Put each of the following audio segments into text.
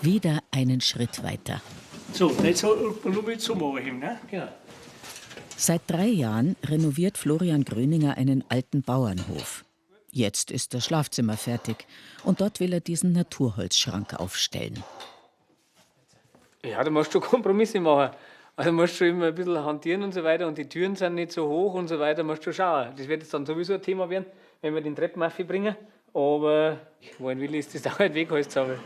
Wieder einen Schritt weiter. So, jetzt soll man nur zum Ohren, ne? Genau. Seit 3 Jahren renoviert Florian Gröninger einen alten Bauernhof. Jetzt ist das Schlafzimmer fertig und dort will er diesen Naturholzschrank aufstellen. Ja, da musst du Kompromisse machen. Also musst du immer ein bisschen hantieren und so weiter und die Türen sind nicht so hoch und so weiter, musst du schauen. Das wird jetzt dann sowieso ein Thema werden, wenn wir den Treppenaffe bringen. Aber wollen will ist das auch nicht Wegholz zusammen.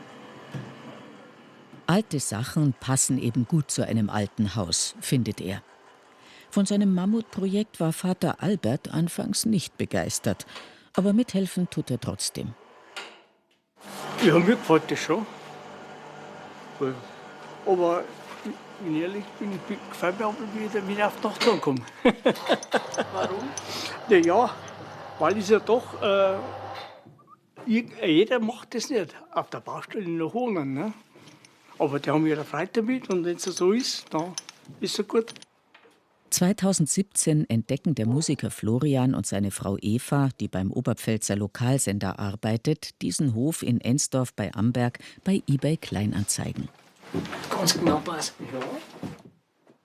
Alte Sachen passen eben gut zu einem alten Haus, findet er. Von seinem Mammutprojekt war Vater Albert anfangs nicht begeistert. Aber mithelfen tut er trotzdem. Ja, mir gefällt das schon. Aber wenn ich ehrlich bin, gefällt mir aber, wie ich auf die Nacht ankomme. Warum? Ja, weil es ja doch, jeder macht das nicht. Auf der Baustelle noch wohnen. Ne? Aber die haben ihre Freude damit und wenn es so ist, dann ist es gut. 2017 entdecken der Musiker Florian und seine Frau Eva, die beim Oberpfälzer Lokalsender arbeitet, diesen Hof in Ensdorf bei Amberg bei eBay Kleinanzeigen. Ganz genau passt.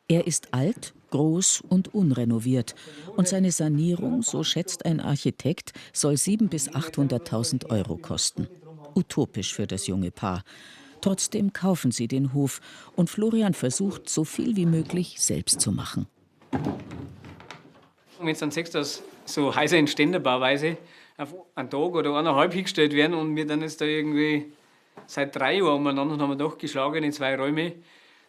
Er ist alt, groß und unrenoviert. Und seine Sanierung, so schätzt ein Architekt, soll 700.000 bis 800.000 Euro kosten. Utopisch für das junge Paar. Trotzdem kaufen sie den Hof und Florian versucht, so viel wie möglich selbst zu machen. Wenn du dann siehst, dass so Häuser in Ständerbauweise auf einen Tag oder 1,5 hingestellt werden und wir dann jetzt da irgendwie seit 3 Jahren umeinander haben wir doch geschlagene 2 Räume.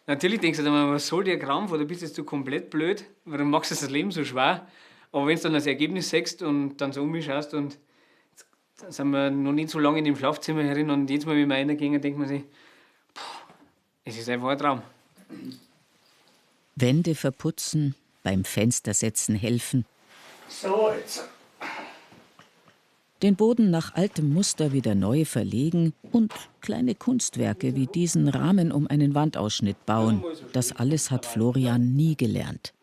Natürlich denkst du dann, was soll der Krampf oder bist jetzt du komplett blöd? Warum machst du das Leben so schwer? Aber wenn du dann das Ergebnis siehst und dann so umschaust und dann sind wir noch nicht so lange in dem Schlafzimmer herin und jedes Mal, wenn wir reingehen, denkt man sich, es ist einfach ein Traum. Wände verputzen, beim Fenstersetzen helfen. So, jetzt. Den Boden nach altem Muster wieder neu verlegen und kleine Kunstwerke wie diesen Rahmen um einen Wandausschnitt bauen. Das alles hat Florian nie gelernt.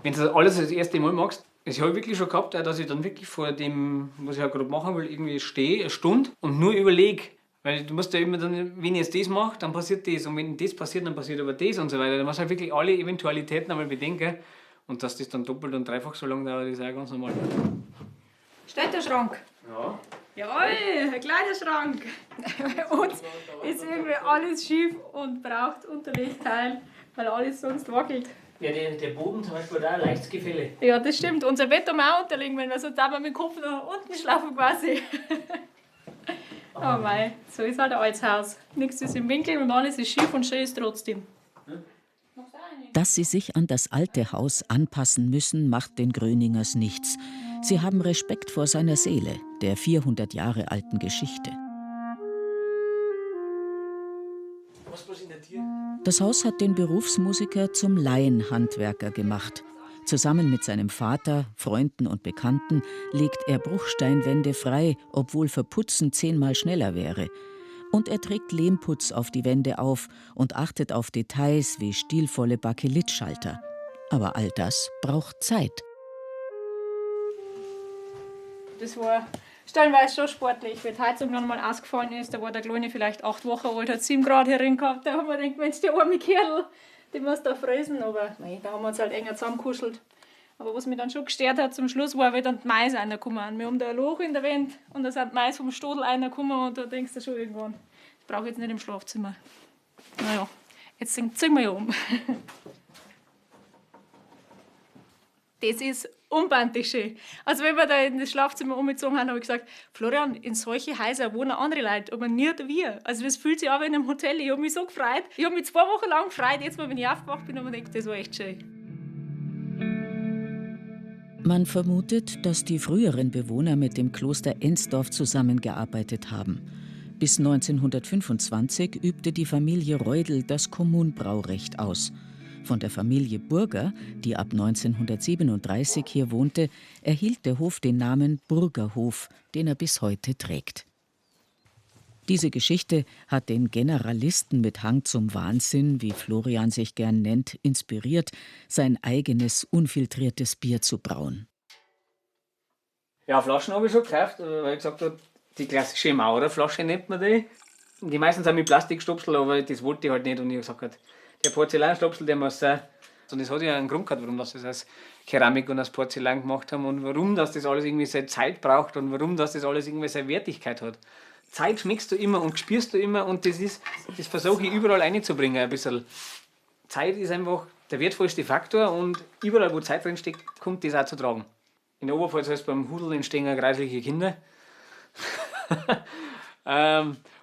Wenn du das alles das erste Mal machst, das habe ich wirklich schon gehabt, dass ich dann wirklich vor dem, was ich halt gerade machen will, irgendwie stehe, eine Stunde und nur überlege. Weil du musst ja immer dann, wenn ich jetzt das mache, dann passiert das. Und wenn das passiert, dann passiert aber das und so weiter. Da musst du halt wirklich alle Eventualitäten einmal bedenken. Und dass das dann doppelt und dreifach so lange dauert, ist auch ganz normal. Steht der Schrank? Ja. Jawohl, ein kleiner Schrank. Bei uns ist irgendwie alles schief und braucht Unterlegteil, weil alles sonst wackelt. Ja, der Boden zum Beispiel hat auch ein leichtes Gefälle. Ja, das stimmt. Unser Bett haben wir auch unterlegen, wenn wir so da mit dem Kopf nach unten schlafen quasi. Aber mei, so ist halt ein altes Haus. Nichts ist im Winkel und alles ist schief und schön ist trotzdem. Dass sie sich an das alte Haus anpassen müssen, macht den Gröningers nichts. Sie haben Respekt vor seiner Seele, der 400 Jahre alten Geschichte. Das Haus hat den Berufsmusiker zum Laienhandwerker gemacht. Zusammen mit seinem Vater, Freunden und Bekannten legt er Bruchsteinwände frei, obwohl Verputzen 10-mal schneller wäre. Und er trägt Lehmputz auf die Wände auf und achtet auf Details wie stilvolle Bakelitschalter. Aber all das braucht Zeit. Das war stellenweise schon sportlich, weil die Heizung dann mal ausgefallen ist. Da war der Kleine vielleicht 8 Wochen alt, hat 7 Grad herin gehabt. Da haben wir gedacht, Mensch, der arme Kerl, der muss da fräsen. Aber nein, da haben wir uns halt enger zusammengekuschelt. Aber was mich dann schon gestört hat zum Schluss, war, wie dann die Mais reingekommen. Wir haben da ein Loch in der Wand und da sind die Mais vom Stadel reingekommen und da denkst du schon irgendwann, das brauche ich jetzt nicht im Schlafzimmer. Naja, jetzt ziehen wir ja um. Das ist unbandig schön. Also wenn wir da in das Schlafzimmer umgezogen haben, habe ich gesagt, Florian, in solche Häuser wohnen andere Leute, aber nicht wir. Also das fühlt sich an wie in einem Hotel. Ich habe mich so gefreut. Ich habe mich 2 Wochen lang gefreut. Jetzt mal, wenn ich aufgewacht bin, habe ich gedacht, das war echt schön. Man vermutet, dass die früheren Bewohner mit dem Kloster Ensdorf zusammengearbeitet haben. Bis 1925 übte die Familie Reudel das Kommunbraurecht aus. Von der Familie Burger, die ab 1937 hier wohnte, erhielt der Hof den Namen Burgerhof, den er bis heute trägt. Diese Geschichte hat den Generalisten mit Hang zum Wahnsinn, wie Florian sich gern nennt, inspiriert, sein eigenes unfiltriertes Bier zu brauen. Ja, Flaschen habe ich schon gekauft, weil ich gesagt habe, die klassische Maurerflasche nennt man die. Die meisten sind mit Plastikstopsel, aber das wollte ich halt nicht. Und ich habe gesagt, der Porzellanstopsel, der muss sein. Und das hat ja einen Grund gehabt, warum das aus Keramik und aus Porzellan gemacht haben und warum das alles irgendwie seine Zeit braucht und warum das alles irgendwie seine Wertigkeit hat. Zeit schmeckst du immer und spürst du immer und das versuche ich überall reinzubringen ein bisschen. Zeit ist einfach der wertvollste Faktor und überall, wo Zeit drin steckt, kommt das auch zu tragen. In der Oberpfalz heißt beim Hudel entstehen ja kreisliche Kinder.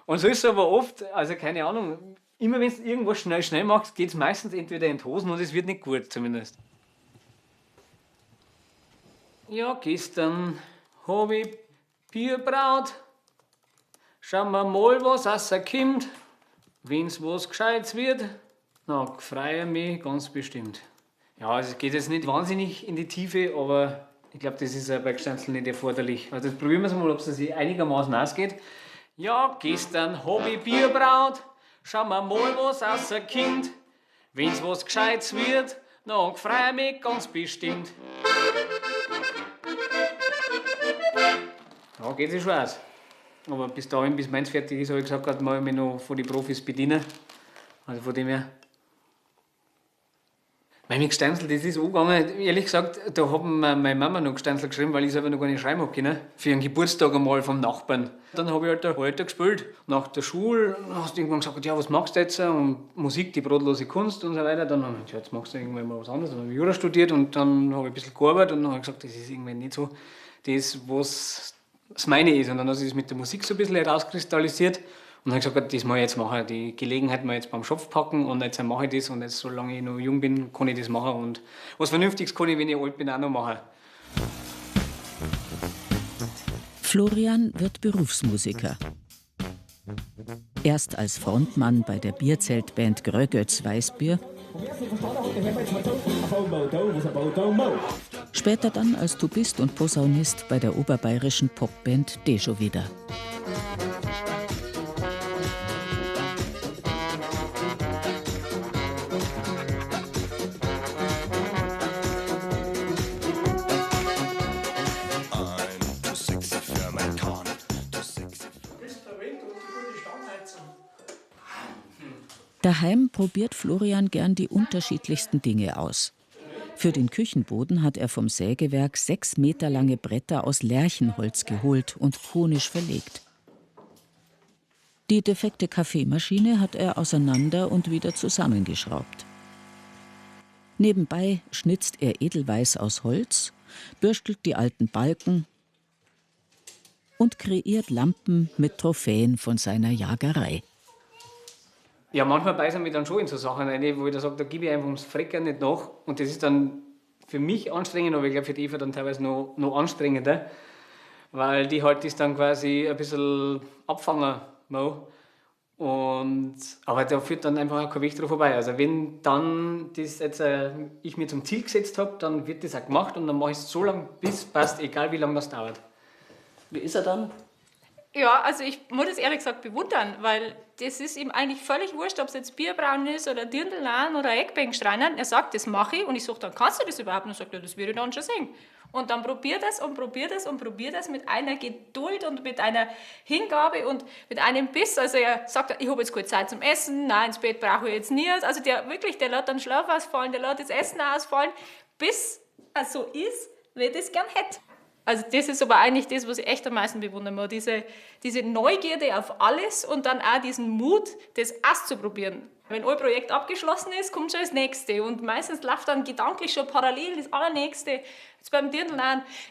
Und so ist es aber oft, also keine Ahnung, immer wenn du irgendwas schnell machst, geht es meistens entweder in die Hosen und es wird nicht gut zumindest. Ja, gestern habe ich Bier braut. Schauen wir mal, was rauskommt. Wenn es was Gescheites wird, dann freue ich mich ganz bestimmt. Ja, also es geht jetzt nicht wahnsinnig in die Tiefe, aber ich glaube, das ist bei Gstanzl nicht erforderlich. Also das probieren wir es mal, ob es sich einigermaßen ausgeht. Ja, gestern habe ich Bier braut. Schauen wir mal, was rauskommt. Wenn es was Gescheites wird, dann freue ich mich ganz bestimmt. Ja, geht sich schon aus. Aber bis dahin, bis meins fertig ist, habe ich gesagt, mal mich noch von den Profis bedienen. Also von dem her. Mit Gstanzl, das ist angegangen. Ehrlich gesagt, da hat mir meine Mama noch Gstanzl geschrieben, weil ich selber noch gar nicht schreiben habe können. Für einen Geburtstag einmal vom Nachbarn. Dann habe ich halt da weiter gespielt. Nach der Schule hast du irgendwann gesagt, ja, was machst du jetzt? Und Musik, die brotlose Kunst und so weiter. Dann habe ich gesagt, ja, jetzt machst du irgendwann mal was anderes. Dann habe ich Jura studiert und dann habe ich ein bisschen gearbeitet und dann habe ich gesagt, das ist irgendwie nicht so das, was das meine ist. Und dann hat sich das mit der Musik so ein bisschen herauskristallisiert. Und dann habe ich gesagt, das muss ich jetzt machen. Die Gelegenheit mal jetzt beim Schopf packen und jetzt mache ich das. Und jetzt, solange ich noch jung bin, kann ich das machen. Und was Vernünftiges kann ich, wenn ich alt bin, auch noch machen. Florian wird Berufsmusiker. Erst als Frontmann bei der Bierzeltband Grögötz Weißbier, später dann als Tubist und Posaunist bei der oberbayerischen Popband Dejo wieder. Daheim probiert Florian gern die unterschiedlichsten Dinge aus. Für den Küchenboden hat er vom Sägewerk 6 Meter lange Bretter aus Lärchenholz geholt und konisch verlegt. Die defekte Kaffeemaschine hat er auseinander und wieder zusammengeschraubt. Nebenbei schnitzt er Edelweiß aus Holz, bürstelt die alten Balken und kreiert Lampen mit Trophäen von seiner Jagerei. Ja, manchmal beißen wir dann schon in so Sachen rein, wo ich da sage, da gebe ich einfach ums Frecken nicht nach. Und das ist dann für mich anstrengend, aber ich glaube für die Eva dann teilweise noch anstrengender, weil die halt das dann quasi ein bisschen abfangen muss. Aber da führt dann einfach auch kein Weg drauf vorbei. Also wenn dann das jetzt ich mir zum Ziel gesetzt habe, dann wird das auch gemacht und dann mache ich es so lange, bis es passt, egal wie lange das dauert. Wie ist er dann? Ja, also ich muss das ehrlich gesagt bewundern, weil das ist ihm eigentlich völlig wurscht, ob es jetzt Bierbrauen ist oder Dirndl oder Eckbänkenschreinern. Er sagt, das mache ich und ich sage, dann kannst du das überhaupt? Und er sagt, ja, das würde ich dann schon sehen. Und dann probiert es und probiert es und probiert es mit einer Geduld und mit einer Hingabe und mit einem Biss. Also er sagt, ich habe jetzt keine Zeit zum Essen, nein, ins Bett brauche ich jetzt nicht. Also der lässt dann Schlaf ausfallen, der lässt das Essen ausfallen, bis es so ist, wie er das gern hätte. Also das ist aber eigentlich das, was ich echt am meisten bewundern muss. Diese Neugierde auf alles und dann auch diesen Mut, das auszuprobieren. Wenn ein Projekt abgeschlossen ist, kommt schon das nächste. Und meistens läuft dann gedanklich schon parallel das allernächste. Jetzt beim Dirndl,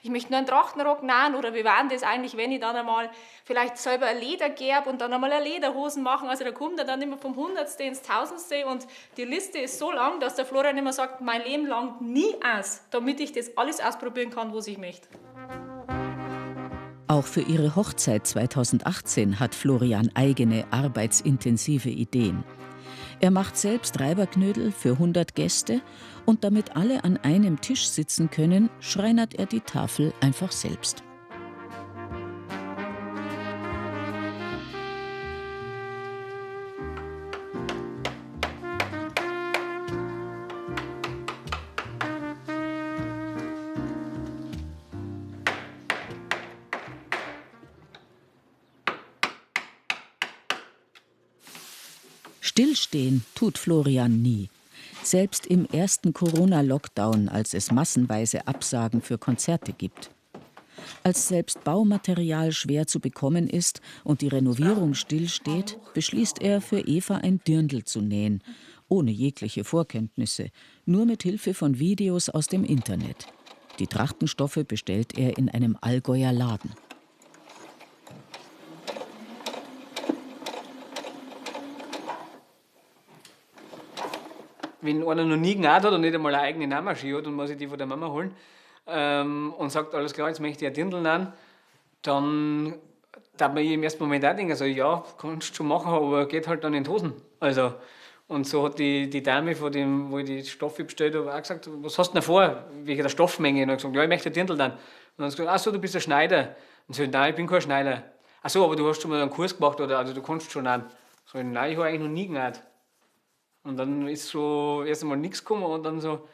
ich möchte nur einen Trachtenrock nähen oder wie war das eigentlich, wenn ich dann einmal vielleicht selber ein Leder gerbe und dann einmal eine Lederhosen machen. Also da kommt er dann immer vom Hundertste ins Tausendste und die Liste ist so lang, dass der Florian immer sagt, mein Leben lang nie aus, damit ich das alles ausprobieren kann, was ich möchte. Auch für ihre Hochzeit 2018 hat Florian eigene arbeitsintensive Ideen. Er macht selbst Reiberknödel für 100 Gäste und damit alle an einem Tisch sitzen können, schreinert er die Tafel einfach selbst. Stillstehen tut Florian nie. Selbst im ersten Corona-Lockdown, als es massenweise Absagen für Konzerte gibt. Als selbst Baumaterial schwer zu bekommen ist und die Renovierung stillsteht, beschließt er, für Eva ein Dirndl zu nähen. Ohne jegliche Vorkenntnisse, nur mit Hilfe von Videos aus dem Internet. Die Trachtenstoffe bestellt er in einem Allgäuer Laden. Wenn einer noch nie genäht hat und nicht einmal eine eigene Nähmaschine hat und muss sich die von der Mama holen und sagt, alles klar, jetzt möchte ich ein Dirndl nähen, dann darf man im ersten Moment auch denken, also ja, kannst du schon machen, aber geht halt dann in die Hosen. Also, und so hat die Dame, von dem, wo ich die Stoffe bestellt habe, auch gesagt, was hast du denn vor, wegen der Stoffmenge? Und ich gesagt, ja, ich möchte ein Dirndl nähen. Und dann hat sie gesagt, ach so, du bist ein Schneider. Und so, nein, ich bin kein Schneider. Ach so, aber du hast schon mal einen Kurs gemacht, oder also du kannst schon nähen. So, nein, ich habe eigentlich noch nie genäht. Und dann ist so erst einmal nichts gekommen und dann so,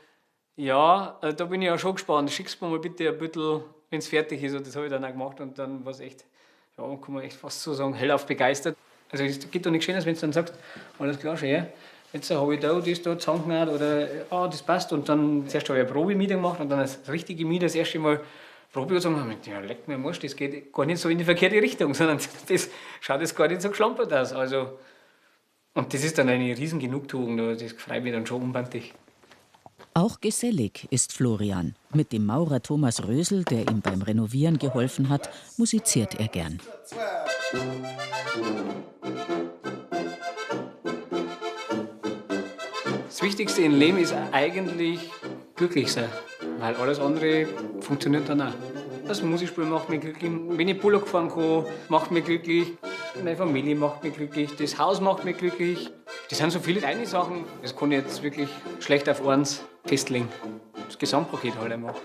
ja, da bin ich ja schon gespannt, schickst mir mal bitte ein bisschen, wenn es fertig ist. Und das habe ich dann auch gemacht und dann war es echt, ja, kann man echt fast so sagen, hellauf begeistert. Also es geht doch nichts Schönes, wenn du dann sagst, alles klar, schön, jetzt habe ich da das da zusammengenäht oder das passt. Und dann zuerst habe ich eine Probe-Miete gemacht und dann das richtige Miete das erste Mal Probe und sagen, ja, leck mir am Arsch, das geht gar nicht so in die verkehrte Richtung, sondern das schaut jetzt gar nicht so geschlampert aus. Also, und das ist dann eine riesen Genugtuung, das freut mich dann schon unbändig. Auch gesellig ist Florian. Mit dem Maurer Thomas Rösel, der ihm beim Renovieren geholfen hat, musiziert er gern. Das Wichtigste im Leben ist eigentlich glücklich sein, weil alles andere funktioniert dann auch. Das Musikspielen macht mich glücklich, wenn ich Bullock fahren kann, macht mich glücklich, meine Familie macht mich glücklich, das Haus macht mich glücklich. Das sind so viele kleine Sachen, das kann ich jetzt wirklich schlecht auf eins festlegen. Das Gesamtpaket halt einfach.